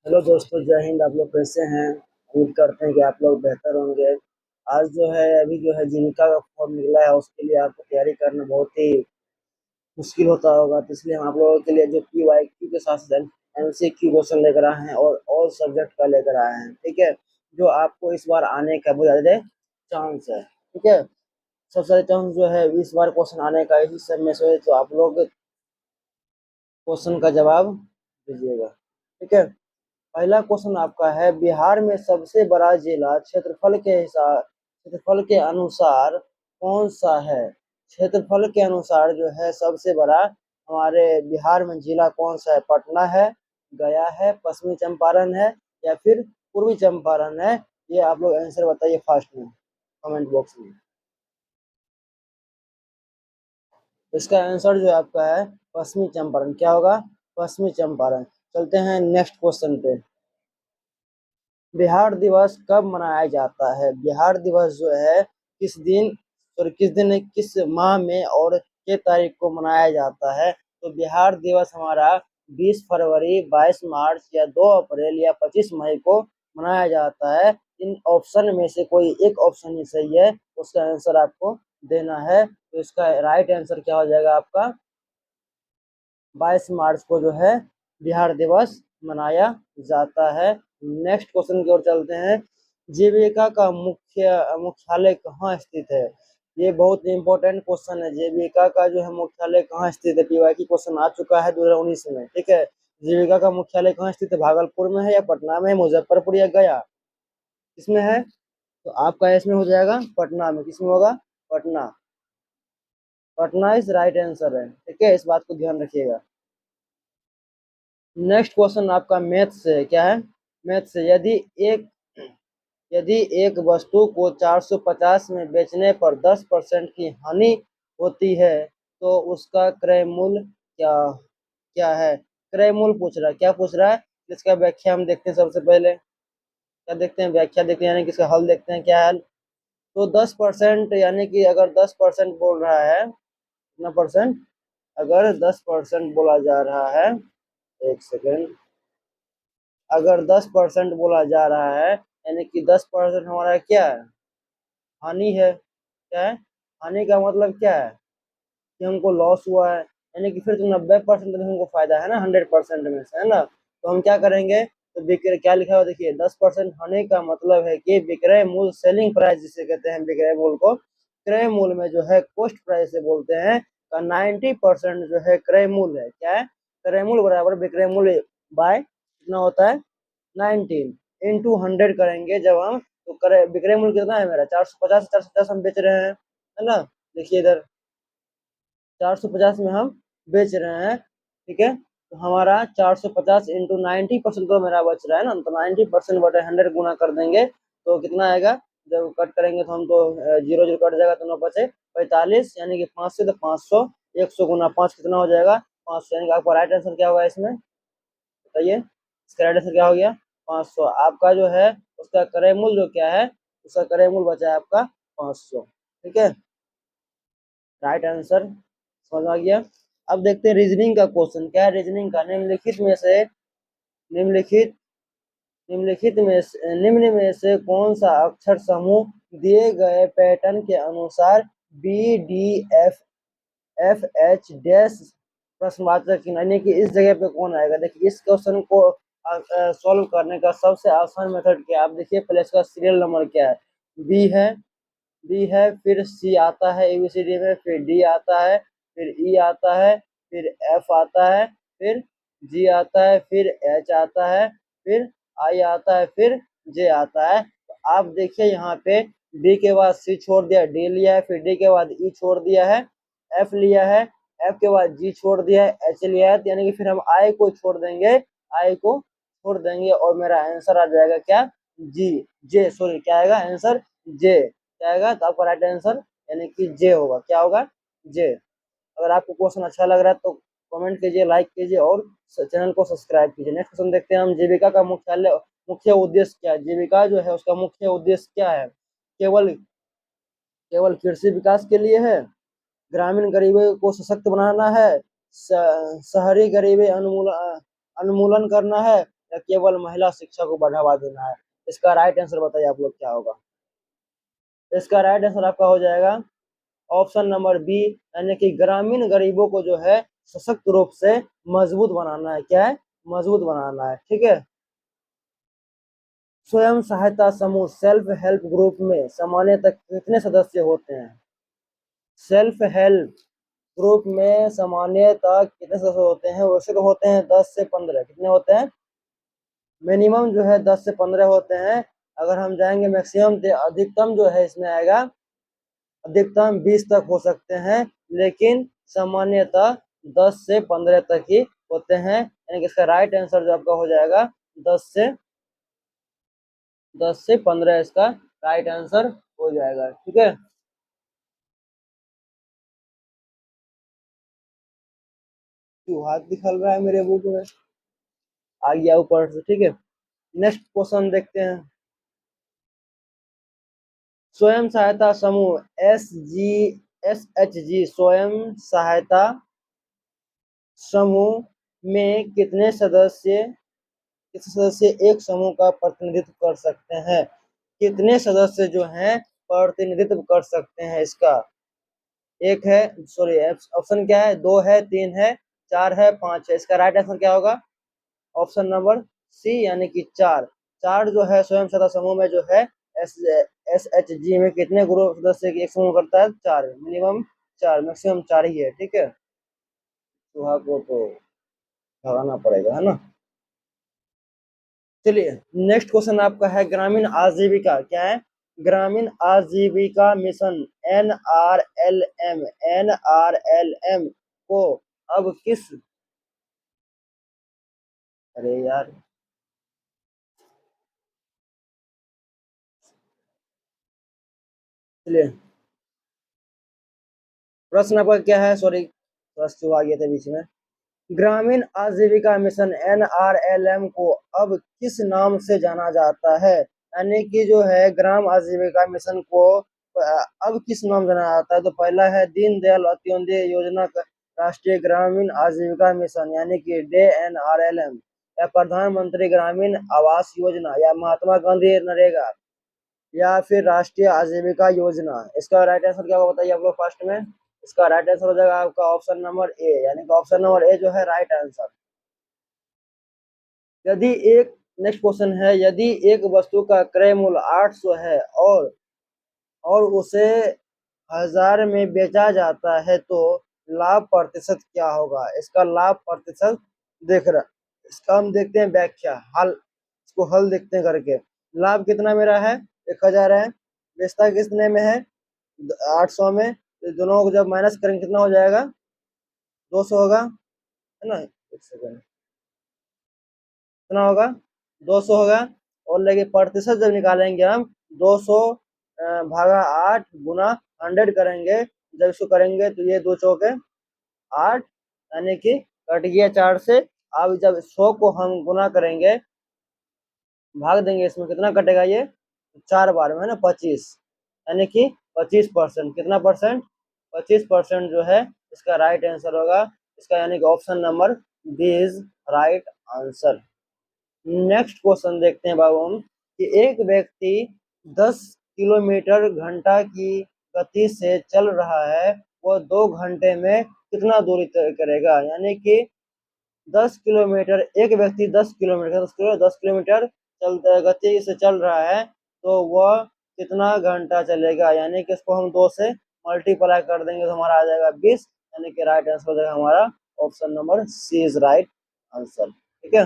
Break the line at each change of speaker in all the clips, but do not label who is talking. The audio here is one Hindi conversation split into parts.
हेलो दोस्तों, जय हिंद। आप लोग कैसे हैं? उम्मीद करते हैं कि आप लोग बेहतर होंगे। आज जो है अभी जो है जीविका का फॉर्म निकला है, उसके लिए आपको तैयारी करना बहुत ही मुश्किल होता होगा। तो इसलिए हम आप लोगों के लिए जो PYQ के साथ साथ MCQ क्वेश्चन लेकर आए हैं और ऑल सब्जेक्ट का लेकर आए हैं। ठीक है, जो आपको इस बार आने का बहुत ज़्यादा चांस है। ठीक है, सबसे ज़्यादा चांस जो है इस बार क्वेश्चन आने का इसी सब में से है, तो आप लोग क्वेश्चन का जवाब दीजिएगा। ठीक है, पहला क्वेश्चन आपका है, बिहार में सबसे बड़ा जिला क्षेत्रफल के अनुसार कौन सा है? क्षेत्रफल के अनुसार जो है सबसे बड़ा हमारे बिहार में जिला कौन सा है? पटना है, गया है, पश्चिमी चंपारण है, या फिर पूर्वी चंपारण है? ये आप लोग आंसर बताइए फास्ट में कमेंट बॉक्स में। इसका आंसर जो है आपका है पश्चिमी चंपारण। क्या होगा? पश्चिमी चंपारण। चलते हैं नेक्स्ट क्वेश्चन पे। बिहार दिवस कब मनाया जाता है? बिहार दिवस जो है किस दिन, सॉरी किस दिन नहीं, किस माह में और किस तारीख को मनाया जाता है? तो बिहार दिवस हमारा 20 फरवरी, 22 मार्च या 2 अप्रैल या 25 मई को मनाया जाता है। इन ऑप्शन में से कोई एक ऑप्शन ही सही है, उसका आंसर आपको देना है। तो इसका राइट आंसर क्या हो जाएगा आपका? 22 मार्च को जो है बिहार दिवस मनाया जाता है। नेक्स्ट क्वेश्चन की ओर चलते हैं। जीविका का मुख्यालय कहाँ स्थित है? ये बहुत इंपॉर्टेंट क्वेश्चन है। जीविका का जो है मुख्यालय कहाँ स्थित है? PYQ क्वेश्चन आ चुका है 2019 में। ठीक है, जीविका का मुख्यालय कहाँ स्थित है? भागलपुर में है या पटना में, मुजफ्फरपुर या गया? किसमें है? तो आपका इसमें हो जाएगा पटना में। किसमें होगा? Patna. Patna is right answer है। ठीक है, इस बात को ध्यान रखिएगा। नेक्स्ट क्वेश्चन आपका मैथ से। क्या है? मैथ से। यदि एक वस्तु को 450 में बेचने पर 10% की हानि होती है तो उसका क्रय मूल्य क्या क्या है? क्रय मूल्य पूछ रहा है। क्या पूछ रहा है? इसका व्याख्या हम देखते हैं। सबसे पहले क्या देखते हैं? व्याख्या देखते हैं, यानी कि इसका हल देखते हैं। क्या है हल? तो 10%, यानी कि अगर 10% बोल रहा है, कितना परसेंट? अगर 10% बोला जा रहा है, एक सेकेंड, अगर 10% बोला जा रहा है, यानी कि 10% हमारा क्या है? हानि है। क्या है? हानि का मतलब क्या है? कि हमको लॉस हुआ है। यानी कि फिर तो 90% में हमको फायदा है ना, 100% में से, है ना? तो हम क्या करेंगे? तो विक्रय क्या लिखा हुआ देखिए, 10% हानि का मतलब है कि विक्रय मूल्य, सेलिंग प्राइस जिसे कहते हैं विक्रय मूल्य को, क्रय मूल्य में जो है कॉस्ट प्राइस से बोलते हैं का 90% जो है क्रय मूल्य है। क्या है? क्रय मूल्य बराबर विक्रय मूल्य बाय कितना होता है? 19 इंटू 100 करेंगे जब हम, तो करे विक्रय मूल्य कितना है मेरा? 450, 450 हम बेच रहे हैं, है ना? देखिए इधर 450 में हम बेच रहे हैं। ठीक है, तो हमारा 450 इंटू 90% तो मेरा बच रहा है ना, तो 90% बटे 100 गुना कर देंगे तो कितना आएगा? जब कट करेंगे तो हम तो जीरो जीरो कट जाएगा तो 9 बचे 45, यानी कि 5 से, तो 500, 100 गुना 5 कितना हो जाएगा? 500। यानी कि आपका राइट आंसर क्या होगा इसमें? बताइए, इसका राइट आंसर क्या हो गया? 500। आपका जो है उसका क्रय मूल्य जो क्या है, उसका क्रय मूल्य बचा है आपका 500। ठीक है, राइट आंसर समझ आ गया। अब देखते हैं रीजनिंग का क्वेश्चन। क्या है रीजनिंग का? निम्नलिखित निम्न में से कौन सा अक्षर समूह दिए गए पैटर्न के अनुसार BDFH प्रश्नवाचक चिन्ह, यानी कि इस जगह पे कौन आएगा? देखिए, इस क्वेश्चन को सॉल्व करने का सबसे आसान मेथड क्या है? आप देखिए पहले इसका सीरियल नंबर क्या है। बी है, फिर सी आता है ABCD में, फिर डी आता है, फिर ई आता है, फिर एफ आता है, फिर जी आता है, फिर एच आता है, फिर आई आता है, फिर जे आता है। तो आप देखिए यहाँ पे बी के बाद सी छोड़ दिया, डी लिया है, फिर डी के बाद ई छोड़ दिया है, एफ लिया है, एफ के बाद जी छोड़ दिया है, एच लिया है, यानी कि फिर हम आई को छोड़ देंगे, और मेरा आंसर आ जाएगा क्या? जी, जे, सॉरी, क्या आएगा आंसर? जे क्या आएगा? तो आपका राइट आंसर यानी कि जे होगा। क्या होगा? जे। अगर आपको क्वेश्चन अच्छा लग रहा है तो कमेंट कीजिए, लाइक कीजिए और चैनल को सब्सक्राइब कीजिए। नेक्स्ट क्वेश्चन देखते हैं हम। जीविका का मुख्य उद्देश्य क्या है? जीविका जो है उसका मुख्य उद्देश्य क्या है? केवल केवल कृषि विकास के लिए है, ग्रामीण गरीबी को सशक्त बनाना है, शहरी गरीबी उन्मूलन करना है, या केवल महिला शिक्षा को बढ़ावा देना है? इसका राइट आंसर बताइए आप लोग क्या होगा। इसका राइट आंसर आपका हो जाएगा ऑप्शन नंबर बी, यानी कि ग्रामीण गरीबों को जो है सशक्त रूप से मजबूत बनाना है। क्या है? मजबूत बनाना है। ठीक है। स्वयं सहायता समूह सेल्फ हेल्प ग्रुप में सामान्यतः कितने सदस्य होते हैं? सेल्फ हेल्प ग्रुप में सामान्यतः कितने सदस्य होते हैं? वैसे तो होते हैं 10 से 15। कितने होते हैं? मिनिमम जो है 10 से 15 होते हैं। अगर हम जाएंगे मैक्सिमम तो अधिकतम जो है इसमें आएगा, अधिकतम 20 तक हो सकते हैं, लेकिन सामान्यतः 10 से 15 तक ही होते हैं। यानी कि इसका राइट आंसर जो आपका हो जाएगा 10 से 15 इसका राइट आंसर हो जाएगा। ठीक है। क्यों हाथ दिखल रहा है मेरे बुक में? आ गया ऊपर से। ठीक है। नेक्स्ट क्वेश्चन देखते हैं। स्वयं सहायता समूह SHG स्वयं सहायता समूह में कितने सदस्य एक समूह का प्रतिनिधित्व कर सकते हैं? कितने सदस्य जो हैं प्रतिनिधित्व कर सकते हैं इसका? एक है, सॉरी, ऑप्शन क्या है? 2 है, 3 है, 4 है, 5 है। इसका राइट आंसर क्या होगा? ऑप्शन नंबर सी, यानी कि 4। 4 जो है स्वयं सहायता समूह में जो है एस SHG में कितने ग्रुप सदस्य एक समूह करता है? 4, मिनिमम 4, मैक्सिमम 4 ही है। ठीक है। चूहा को तो भगाना पड़ेगा, है ना। चलिए, नेक्स्ट क्वेश्चन आपका है ग्रामीण आजीविका। क्या है? ग्रामीण आजीविका मिशन NRLM को अब किस, अरे यार, चलिए, प्रश्न आपका क्या है? सॉरी, प्रश्न आ गए थे बीच में। ग्रामीण आजीविका मिशन NRLM को अब किस नाम से जाना जाता है? यानी कि जो है ग्राम आजीविका मिशन को अब किस नाम जाना जाता है? तो पहला है दीनदयाल अंत्योदय योजना का राष्ट्रीय ग्रामीण आजीविका मिशन, यानी कि DNRLM, या प्रधानमंत्री ग्रामीण आवास योजना, या महात्मा गांधी नरेगा, या फिर राष्ट्रीय आजीविका योजना। इसका राइट आंसर क्या होगा बताइए आप लोग फर्स्ट में। इसका राइट आंसर हो जाएगा आपका ऑप्शन नंबर ए, यानी कि ऑप्शन नंबर ए जो है राइट आंसर। यदि एक नेक्स्ट क्वेश्चन है, यदि एक वस्तु का क्रय मूल्य 800 है और उसे 1000 में बेचा जाता है तो लाभ प्रतिशत क्या होगा? इसका लाभ प्रतिशत देख रहा, इसका हम देखते हैं व्याख्या, हल, इसको हल देखते हैं करके। लाभ कितना मेरा है? 1000 है, बेचता कितने में है? 800 में। तो दोनों को जब माइनस करेंगे कितना हो जाएगा? 200 होगा, है ना। एक सेकंड, कितना होगा? 200 होगा। और लेकिन प्रतिशत जब निकालेंगे हम 200 भागा 8 गुना 100 करेंगे। जब इसको करेंगे तो ये 2 चौके 8, यानी कि कट गया 4 से। अब जब 100 को हम गुना करेंगे, भाग देंगे, इसमें कितना कटेगा? ये 4 बार में, है ना, 25, यानी कि 25%। कितना परसेंट? 25% जो है इसका राइट आंसर होगा इसका, यानी कि option number B is right answer. Next question देखते हैं बाबू हम, कि एक व्यक्ति 10 किलोमीटर घंटा की गति से चल रहा है, वो 2 घंटे में कितना दूरी तय करेगा? यानी कि 10 किलोमीटर, एक व्यक्ति 10 किलोमीटर चलता गति से चल रहा है, तो वह कितना घंटा चलेगा? यानी कि इसको हम 2 से मल्टीप्लाई कर देंगे तो हमारा आ जाएगा 20, यानी कि राइट आंसर हो जाएगा हमारा option number C is right answer. ठीक है।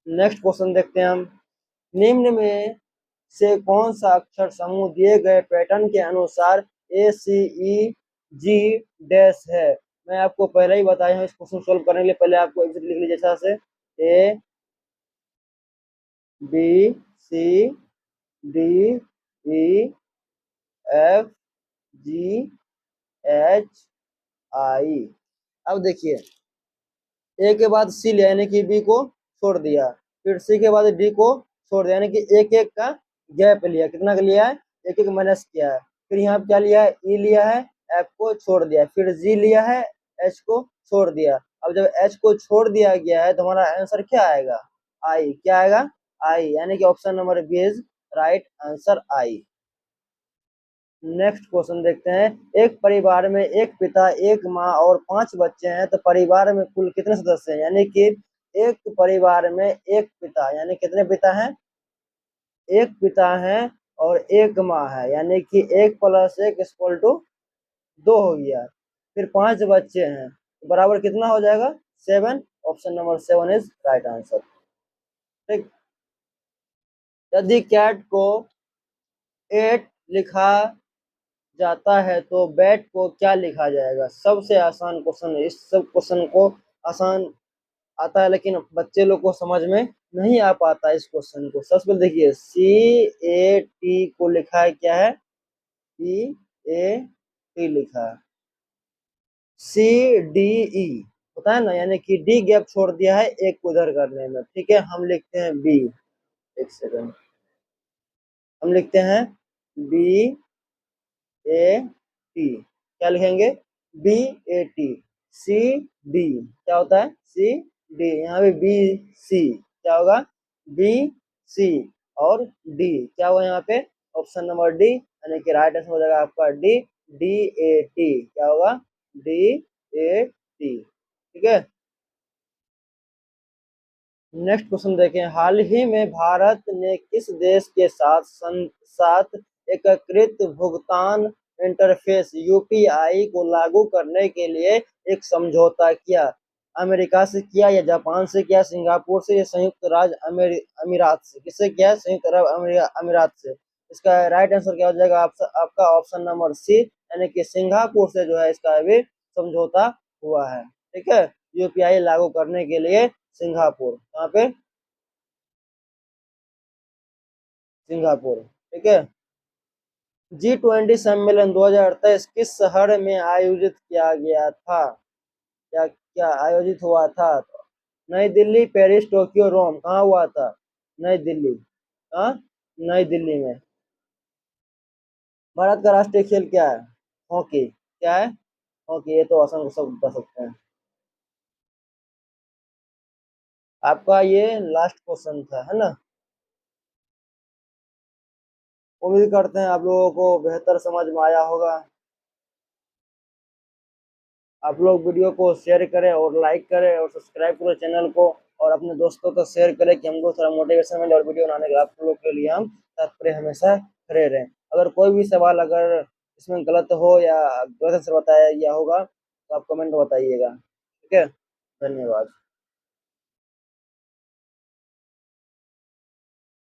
नेक्स्ट क्वेश्चन देखते हैं हम। निम्न में से कौन सा अक्षर समूह दिए गए पैटर्न के अनुसार ACEG डैश है? मैं आपको पहले ही बताया हूँ, इस क्वेश्चन सोल्व करने के लिए पहले आपको एग्जिट लिख लीजिए जैसा से ABCDEFGHI। अब देखिए, ए के बाद सी लिया, यानी कि बी को छोड़ दिया, फिर सी के बाद डी को छोड़ दिया, यानी कि एक एक का गैप लिया। कितना का लिया है? एक एक माइनस किया है। फिर यहाँ पे क्या लिया है? ई लिया है, एफ को छोड़ दिया, फिर जी लिया है, एच को छोड़ दिया। अब जब एच को छोड़ दिया गया है तो हमारा आंसर क्या आएगा? आई, क्या आएगा? आई, यानी कि option number B is right answer, आई। नेक्स्ट क्वेश्चन देखते हैं। एक परिवार में एक पिता, एक माँ और 5 बच्चे हैं, तो परिवार में कुल कितने सदस्य हैं? यानी कि एक परिवार में एक पिता, यानी कितने पिता हैं? एक पिता है और एक माँ है, यानी कि 1 + 1 इक्वल टू 2 हो गया। फिर 5 बच्चे हैं, तो बराबर कितना हो जाएगा? 7। Option number 7 is right answer. ठीक। यदि कैट को 8 लिखा जाता है तो बैट को क्या लिखा जाएगा? सबसे आसान क्वेश्चन है। इस सब क्वेश्चन को आसान आता है, लेकिन बच्चे लोग को समझ में नहीं आ पाता इस क्वेश्चन को। सबसे पहले देखिए, CAT को लिखा है, क्या है? CAT लिखा है। CDE होता है ना, यानी कि डी गैप छोड़ दिया है एक को उधर करने में। ठीक है, हम लिखते हैं बी। एक सेकंड, हम लिखते हैं BAT। क्या लिखेंगे? BAT। CD क्या होता है? CD, यहाँ पे BC क्या होगा? BC और D क्या होगा यहाँ पे? ऑप्शन नंबर डी, यानी कि राइट आंसर हो जाएगा आपका डी। DAT क्या होगा? DAT। ठीक है। नेक्स्ट क्वेश्चन देखें। हाल ही में भारत ने किस देश के साथ एकीकृत भुगतान इंटरफेस यूपीआई को लागू करने के लिए एक समझौता किया? अमेरिका से किया, या जापान से किया, सिंगापुर से, या संयुक्त राज्य अमीरात से? किससे किया? संयुक्त अरब अमीरात से। इसका राइट आंसर क्या हो जाएगा? आपका ऑप्शन नंबर सी, यानी कि सिंगापुर से जो है इसका अभी समझौता हुआ है। ठीक है, यूपीआई लागू करने के लिए सिंगापुर, कहाँ पे? सिंगापुर। ठीक है। G20 सम्मेलन 2023 किस शहर में आयोजित किया गया था? क्या क्या आयोजित हुआ था? नई दिल्ली, पेरिस, टोक्यो, रोम। कहाँ हुआ था? नई दिल्ली। हाँ, नई दिल्ली में। भारत का राष्ट्रीय खेल क्या है? हॉकी। क्या है? हॉकी। ये तो आसान को सब बता सकते हैं। आपका ये लास्ट क्वेश्चन था, है ना? उम्मीद करते हैं आप लोगों को बेहतर समझ में आया होगा। आप लोग वीडियो को शेयर करें और लाइक करें और सब्सक्राइब करें चैनल को, और अपने दोस्तों को शेयर करें कि हमको थोड़ा मोटिवेशन मिले और वीडियो बनाने के आप लोग के लिए हम तत्पर हमेशा खड़े रहें। अगर कोई भी सवाल अगर इसमें गलत हो या गलत से बताया गया होगा तो आप कमेंट में बताइएगा। ठीक है, धन्यवाद।